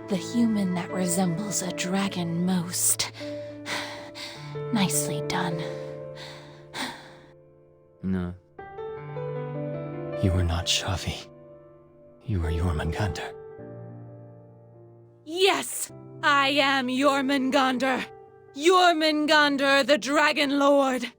The human that resembles a dragon most. Nicely done. No. You are not Shavi. You are Jormungandr. Yes! I am Jormungandr! Jormungandr, the Dragon Lord!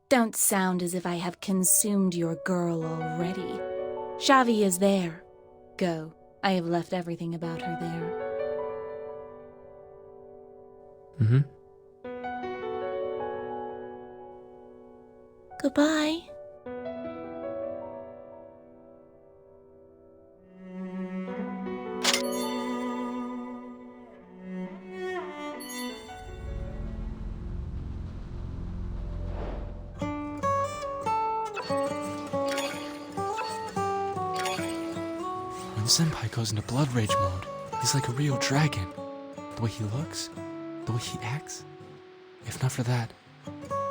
Don't sound as if I have consumed your girl already. Shavi is there. Go. I have left everything about her there. Mm-hmm. Goodbye. When Senpai goes into blood rage mode, he's like a real dragon. The way he looks, the way he acts. If not for that,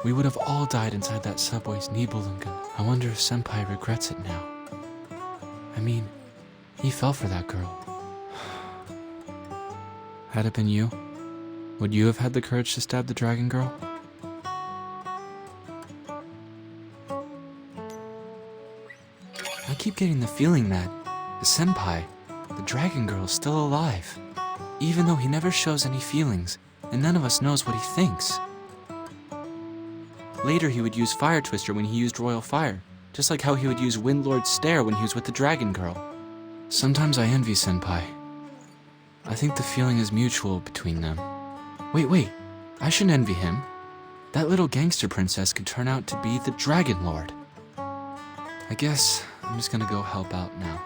we would have all died inside that subway's Nibelungen. I wonder if Senpai regrets it now. I mean, he fell for that girl. Had it been you, would you have had the courage to stab the dragon girl? I keep getting the feeling that the Senpai, the dragon girl, is still alive, even though he never shows any feelings, and none of us knows what he thinks. Later he would use Fire Twister when he used Royal Fire, just like how he would use Windlord's Stare when he was with the dragon girl. Sometimes I envy Senpai. I think the feeling is mutual between them. Wait, I shouldn't envy him. That little gangster princess could turn out to be the Dragon Lord. I guess I'm just gonna go help out now.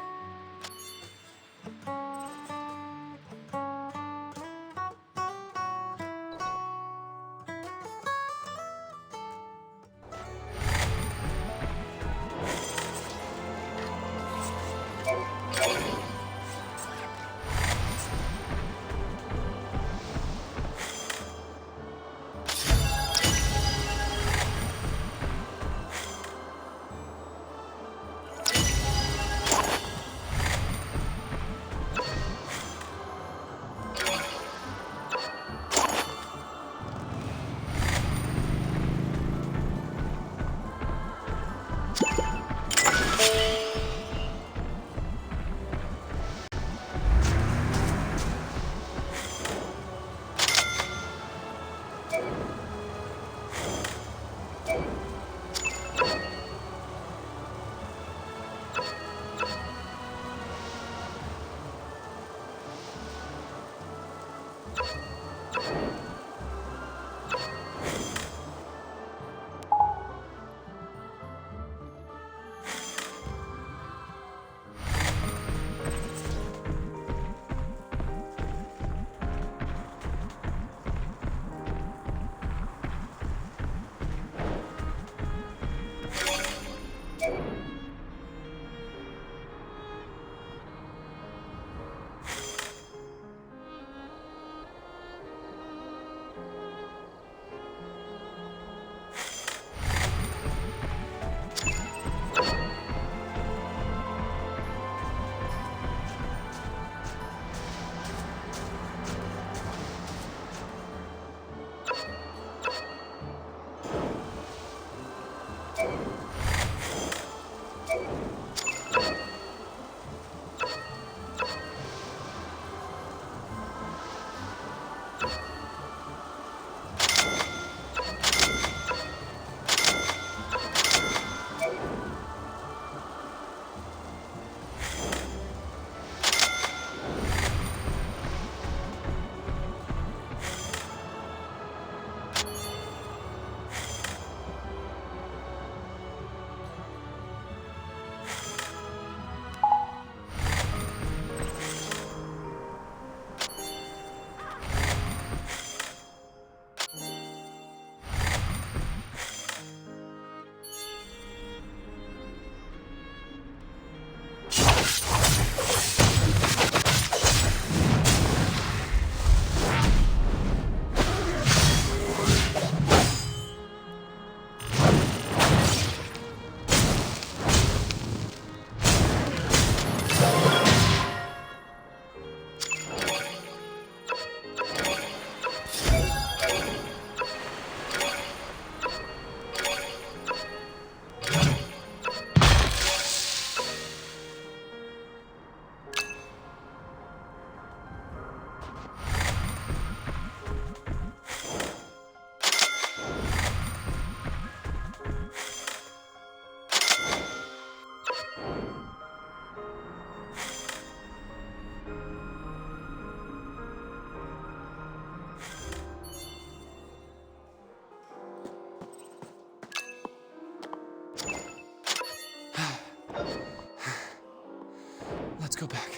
Let's go back.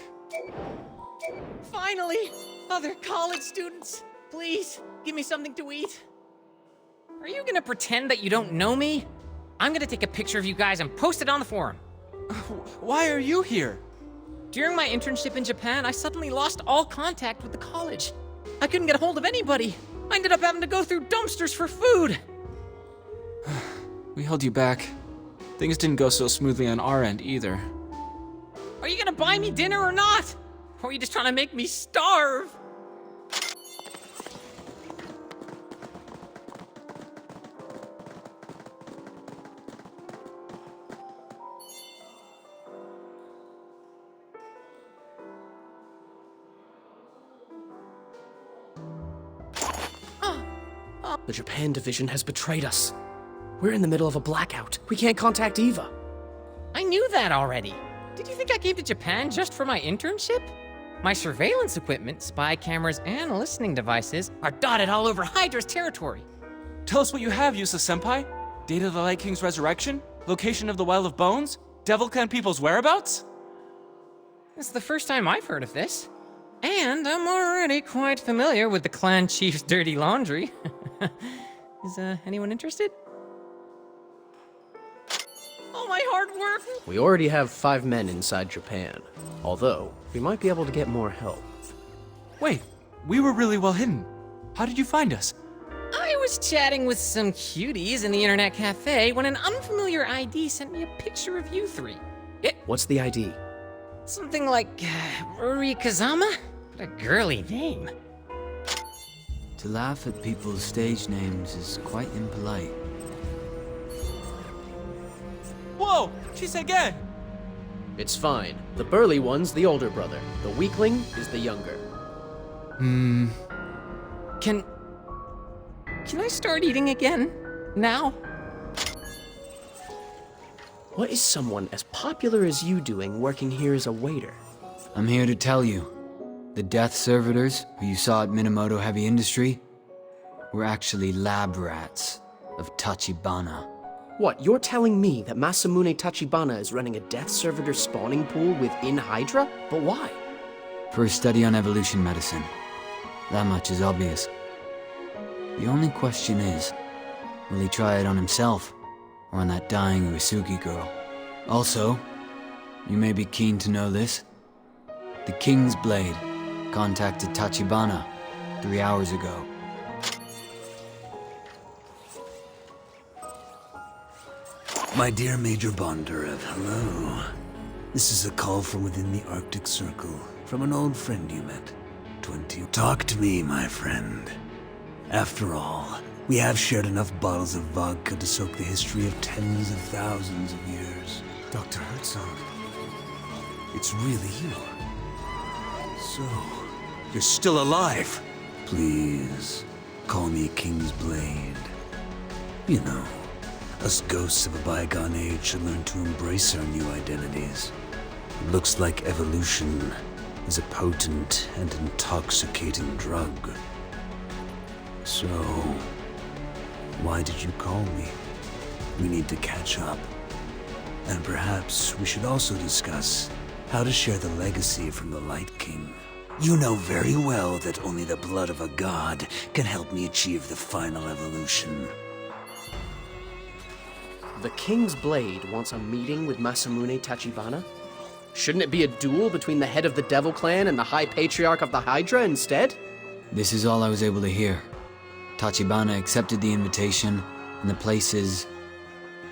Finally! Other college students, please, give me something to eat. Are you gonna pretend that you don't know me? I'm gonna take a picture of you guys and post it on the forum. Why are you here? During my internship in Japan, I suddenly lost all contact with the college. I couldn't get a hold of anybody. I ended up having to go through dumpsters for food. We held you back. Things didn't go so smoothly on our end either. Are you gonna buy me dinner or not? Or are you just trying to make me starve? The Japan division has betrayed us. We're in the middle of a blackout. We can't contact Eva. I knew that already. Did you think I came to Japan just for my internship? My surveillance equipment, spy cameras, and listening devices are dotted all over Hydra's territory. Tell us what you have, Yusa-senpai. Date of the Light King's resurrection? Location of the Well of Bones? Devil Clan people's whereabouts? It's the first time I've heard of this. And I'm already quite familiar with the clan chief's dirty laundry. Is anyone interested? All my hard work! We already have 5 men inside Japan. Although, we might be able to get more help. Wait, we were really well hidden. How did you find us? I was chatting with some cuties in the internet cafe when an unfamiliar ID sent me a picture of you three. What's the ID? Something like Rikazama? What a girly name. To laugh at people's stage names is quite impolite. Whoa! She's again! It's fine. The burly one's the older brother. The weakling is the younger. Can I start eating again? Now? What is someone as popular as you doing working here as a waiter? I'm here to tell you, the death servitors who you saw at Minamoto Heavy Industry were actually lab rats of Tachibana. What, you're telling me that Masamune Tachibana is running a death servitor spawning pool within Hydra? But why? For a study on evolution medicine. That much is obvious. The only question is, will he try it on himself, or on that dying Uesugi girl? Also, you may be keen to know this. The King's Blade contacted Tachibana 3 hours ago. My dear Major Bondarev, hello. This is a call from within the Arctic Circle, from an old friend you met. Talk to me, my friend. After all, we have shared enough bottles of vodka to soak the history of tens of thousands of years. Dr. Herzog, it's really you. So, you're still alive. Please, call me King's Blade. You know, us ghosts of a bygone age should learn to embrace our new identities. It looks like evolution is a potent and intoxicating drug. So, why did you call me? We need to catch up. And perhaps we should also discuss how to share the legacy from the Light King. You know very well that only the blood of a god can help me achieve the final evolution. The King's Blade wants a meeting with Masamune Tachibana? Shouldn't it be a duel between the head of the Devil Clan and the High Patriarch of the Hydra instead? This is all I was able to hear. Tachibana accepted the invitation, and the place is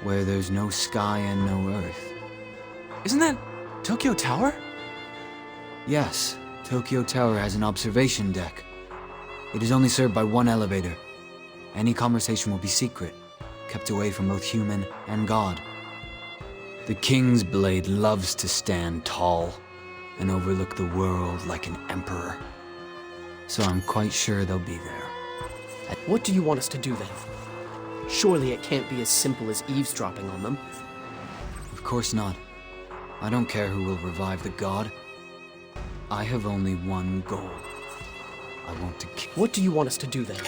where there's no sky and no earth. Isn't that Tokyo Tower? Yes, Tokyo Tower has an observation deck. It is only served by one elevator. Any conversation will be secret, kept away from both human and god. The King's Blade loves to stand tall and overlook the world like an emperor. so I'm quite sure they'll be there. What do you want us to do then? Surely it can't be as simple as eavesdropping on them. Of course not. I don't care who will revive the god. I have only one goal. I want to kill. What do you want us to do then?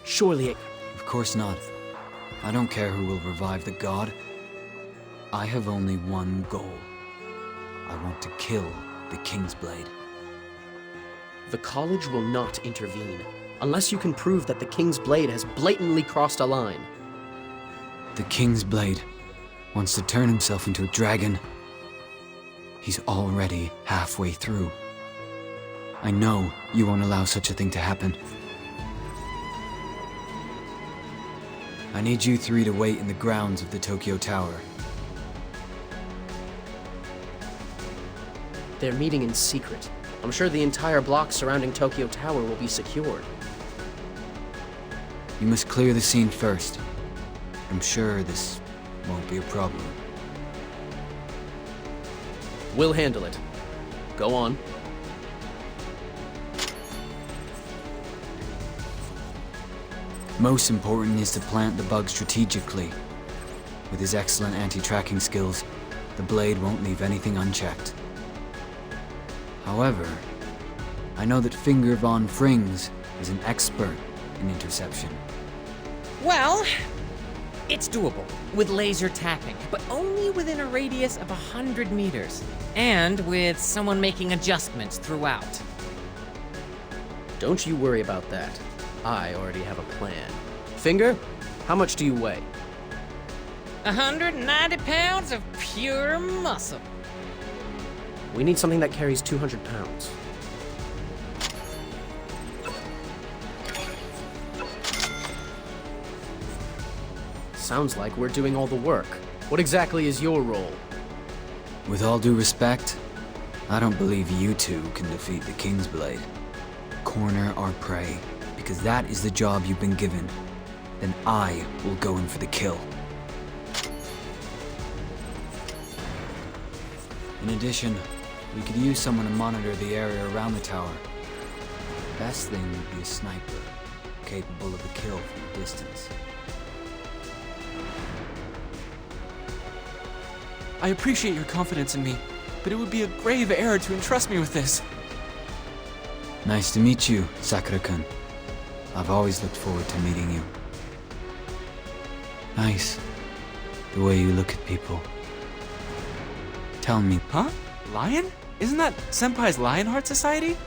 Surely it... Of course not. I don't care who will revive the god. I have only one goal. I want to kill the King's Blade. The college will not intervene, unless you can prove that the King's Blade has blatantly crossed a line. The King's Blade wants to turn himself into a dragon. He's already halfway through. I know you won't allow such a thing to happen. I need you three to wait in the grounds of the Tokyo Tower. They're meeting in secret. I'm sure the entire block surrounding Tokyo Tower will be secured. You must clear the scene first. I'm sure this won't be a problem. We'll handle it. Go on. Most important is to plant the bug strategically. With his excellent anti-tracking skills, the blade won't leave anything unchecked. However, I know that Finger von Frings is an expert in interception. Well, it's doable with laser tapping, but only within a radius of 100 meters, and with someone making adjustments throughout. Don't you worry about that. I already have a plan. Finger, how much do you weigh? 190 pounds of pure muscle. We need something that carries 200 pounds. Sounds like we're doing all the work. What exactly is your role? With all due respect, I don't believe you two can defeat the King's Blade. Corner our prey, because that is the job you've been given. Then I will go in for the kill. In addition, we could use someone to monitor the area around the tower. Best thing would be a sniper, capable of a kill from a distance. I appreciate your confidence in me, but it would be a grave error to entrust me with this. Nice to meet you, Sakura-kun. I've always looked forward to meeting you. Nice, the way you look at people. Tell me, Huh? Lion? Isn't that Senpai's Lionheart Society?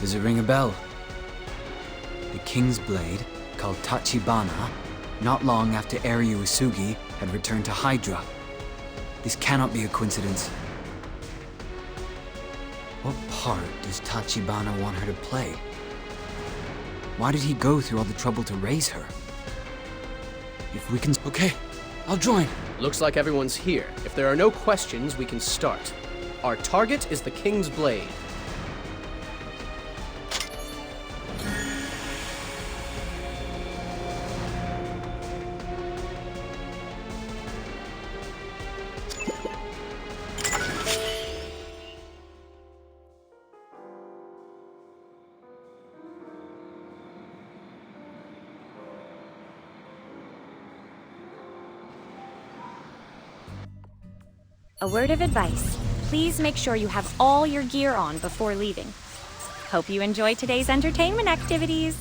does it ring a bell? The King's Blade, called Tachibana, not long after Eri Uesugi had returned to Hydra. This cannot be a coincidence. What part does Tachibana want her to play? Why did he go through all the trouble to raise her? If we can... Okay, I'll join. Looks like everyone's here. If there are no questions, we can start. Our target is the King's Blade. A word of advice. Please make sure you have all your gear on before leaving. Hope you enjoy today's entertainment activities.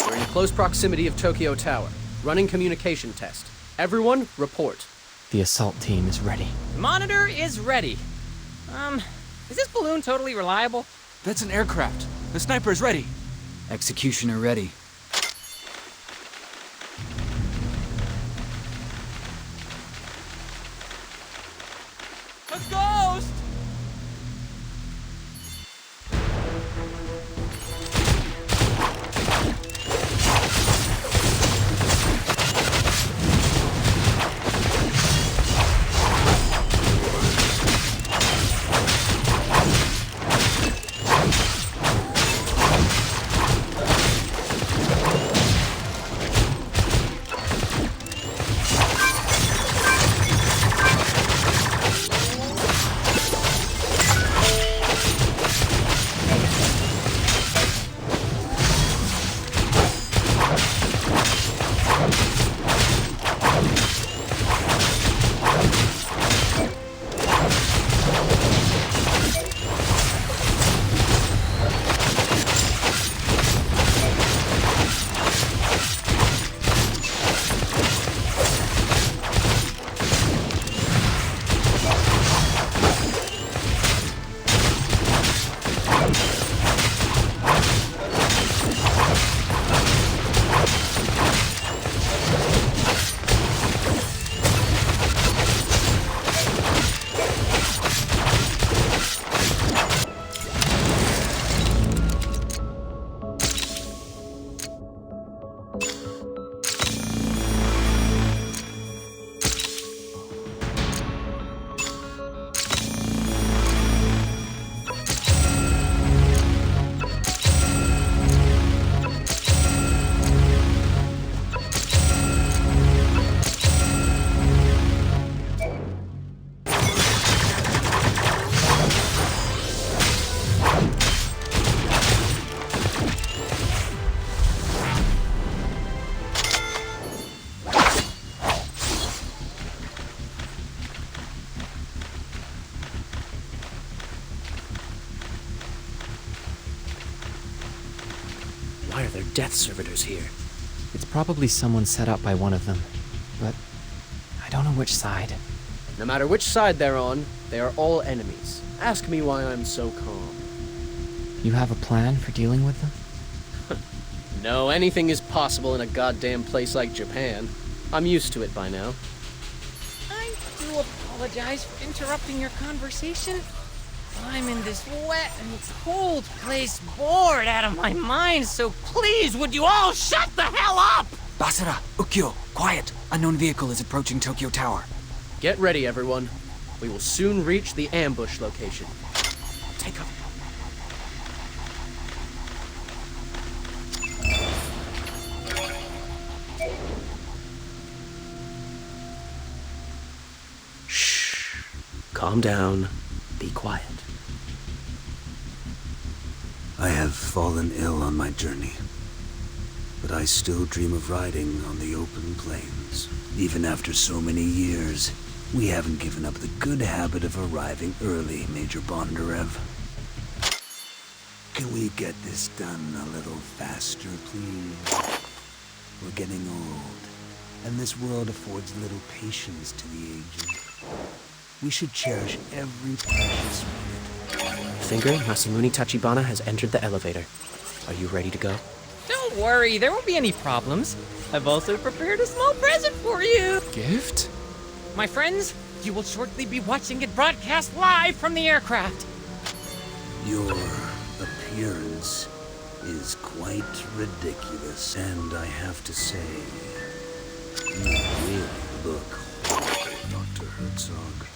We're in close proximity of Tokyo Tower. Running communication test. Everyone, report. The assault team is ready. The monitor is ready. Is this balloon totally reliable? That's an aircraft. The sniper is ready. Executioner ready. A ghost! death servitors here. It's probably someone set up by one of them, but I don't know which side. No matter which side they're on, they are all enemies. Ask me why I'm so calm. You have a plan for dealing with them? No, anything is possible in a goddamn place like Japan. I'm used to it by now. I do apologize for interrupting your conversation. I'm in this wet and cold place, bored out of my mind, so please, would you all shut the hell up? Basara, Ukyo, quiet! Unknown vehicle is approaching Tokyo Tower. Get ready, everyone. We will soon reach the ambush location. Take cover. Shh. Calm down. Be quiet. I have fallen ill on my journey, but I still dream of riding on the open plains. Even after so many years, we haven't given up the good habit of arriving early, Major Bondarev. Can we get this done a little faster, please? We're getting old, and this world affords little patience to the aged. We should cherish every precious minute. Finger, Masamune Tachibana has entered the elevator. Are you ready to go? Don't worry, there won't be any problems. I've also prepared a small present for you. Gift? My friends, you will shortly be watching it broadcast live from the aircraft. Your appearance is quite ridiculous, and I have to say, you really look horrible, Dr. Herzog.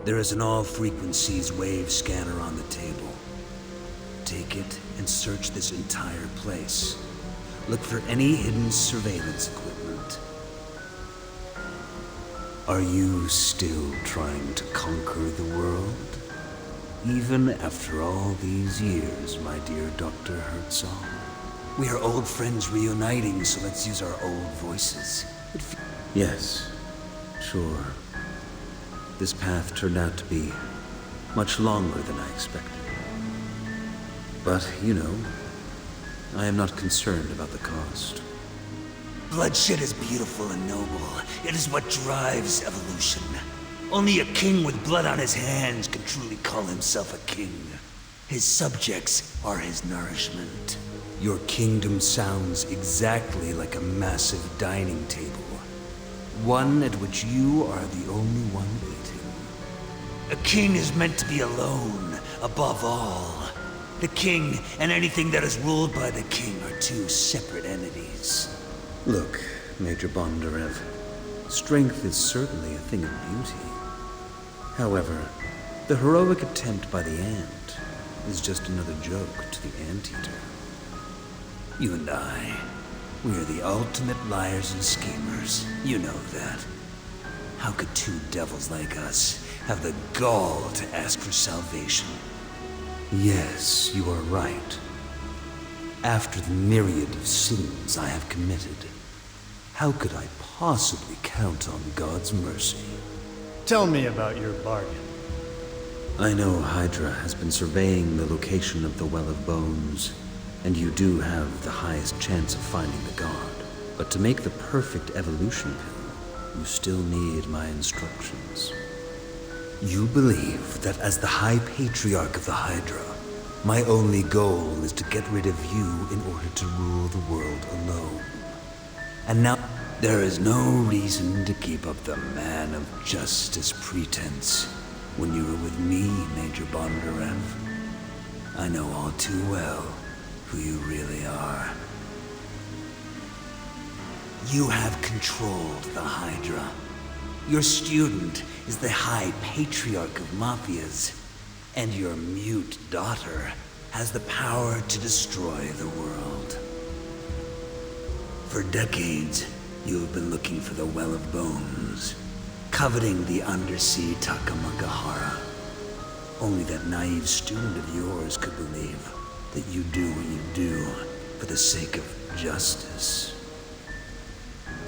There is an all-frequencies wave scanner on the table. Take it and search this entire place. Look for any hidden surveillance equipment. Are you still trying to conquer the world? Even after all these years, my dear Dr. Herzog? We are old friends reuniting, so let's use our old voices. Yes, sure. This path turned out to be much longer than I expected. But, you know, I am not concerned about the cost. Bloodshed is beautiful and noble. It is what drives evolution. Only a king with blood on his hands can truly call himself a king. His subjects are his nourishment. Your kingdom sounds exactly like a massive dining table. One at which you are the only one eating. A king is meant to be alone, above all. The king and anything that is ruled by the king are two separate entities. Look, Major Bondarev, strength is certainly a thing of beauty. However, the heroic attempt by the ant is just another joke to the anteater. You and I, we are the ultimate liars and schemers. You know that. How could two devils like us have the gall to ask for salvation? Yes, you are right. After the myriad of sins I have committed, how could I possibly count on God's mercy? Tell me about your bargain. I know Hydra has been surveying the location of the Well of Bones, and you do have the highest chance of finding the god. But to make the perfect evolution pill, you still need my instructions. You believe that as the High Patriarch of the Hydra, my only goal is to get rid of you in order to rule the world alone. And now, there is no reason to keep up the man of justice pretense when you are with me, Major Bondarev. I know all too well who you really are. You have controlled the Hydra. Your student is the High Patriarch of Mafias, and your mute daughter has the power to destroy the world. For decades, you have been looking for the Well of Bones, coveting the undersea Takamagahara. Only that naive student of yours could believe that you do what you do for the sake of justice.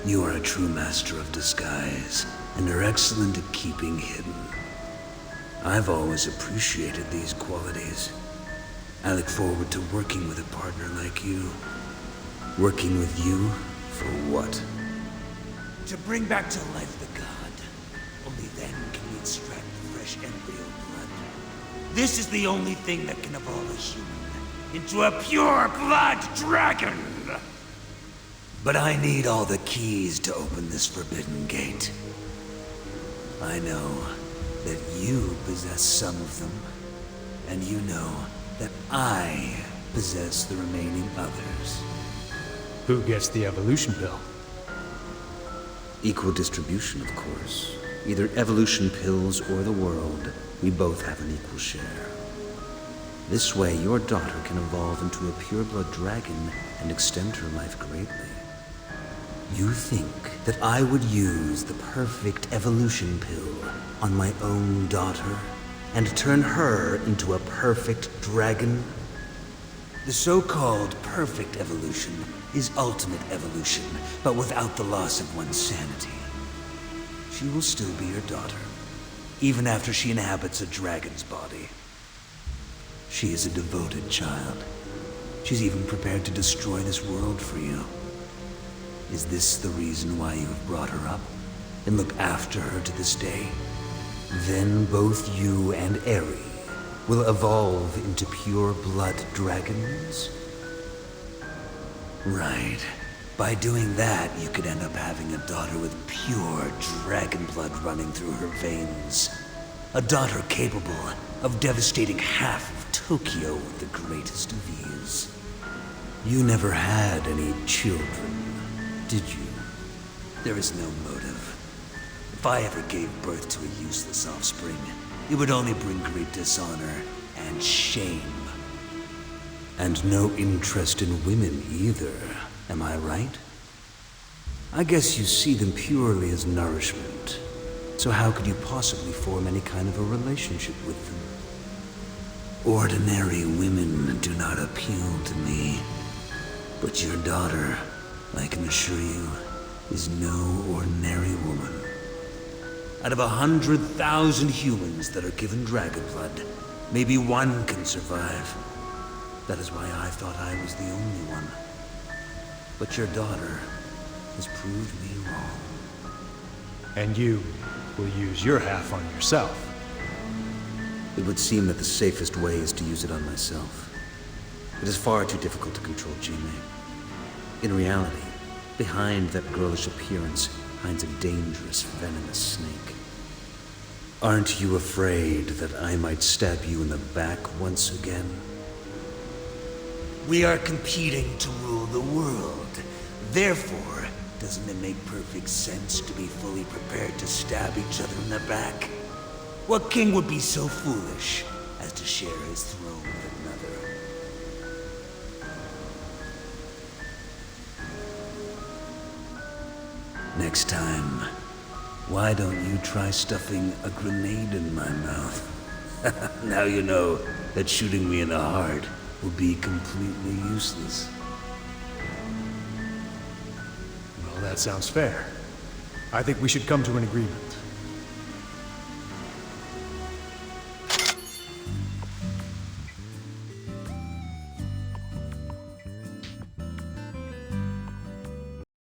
You are a true master of disguise, and are excellent at keeping hidden. I've always appreciated these qualities. I look forward to working with a partner like you. Working with you for what? To bring back to life the god. Only then can we extract the fresh embryo blood. This is the only thing that can evolve a human into a pure blood dragon! But I need all the keys to open this forbidden gate. I know that you possess some of them, and you know that I possess the remaining others. Who gets the evolution pill? Equal distribution, of course. Either evolution pills or the world, we both have an equal share. This way, your daughter can evolve into a pure-blood dragon and extend her life greatly. You think that I would use the perfect evolution pill on my own daughter and turn her into a perfect dragon? The so-called perfect evolution is ultimate evolution, but without the loss of one's sanity. She will still be your daughter, even after she inhabits a dragon's body. She is a devoted child. She's even prepared to destroy this world for you. Is this the reason why you have brought her up and look after her to this day? Then both you and Eri will evolve into pure-blood dragons? Right. By doing that, you could end up having a daughter with pure dragon blood running through her veins. A daughter capable of devastating half of Tokyo with the greatest of ease. You never had any children, did you? There is no motive. If I ever gave birth to a useless offspring, it would only bring great dishonor and shame. And no interest in women either, am I right? I guess you see them purely as nourishment. So how could you possibly form any kind of a relationship with them? Ordinary women do not appeal to me. But your daughter, I can assure you, is no ordinary woman. Out of 100,000 humans that are given dragon blood, maybe one can survive. That is why I thought I was the only one. But your daughter has proved me wrong. And you will use your half on yourself. It would seem that the safest way is to use it on myself. It is far too difficult to control Jime. In reality, behind that girlish appearance hides a dangerous, venomous snake. Aren't you afraid that I might stab you in the back once again? We are competing to rule the world. Therefore, doesn't it make perfect sense to be fully prepared to stab each other in the back? What king would be so foolish as to share his throne with another? Next time, why don't you try stuffing a grenade in my mouth? Now you know that shooting me in the heart will be completely useless. Well, that sounds fair. I think we should come to an agreement.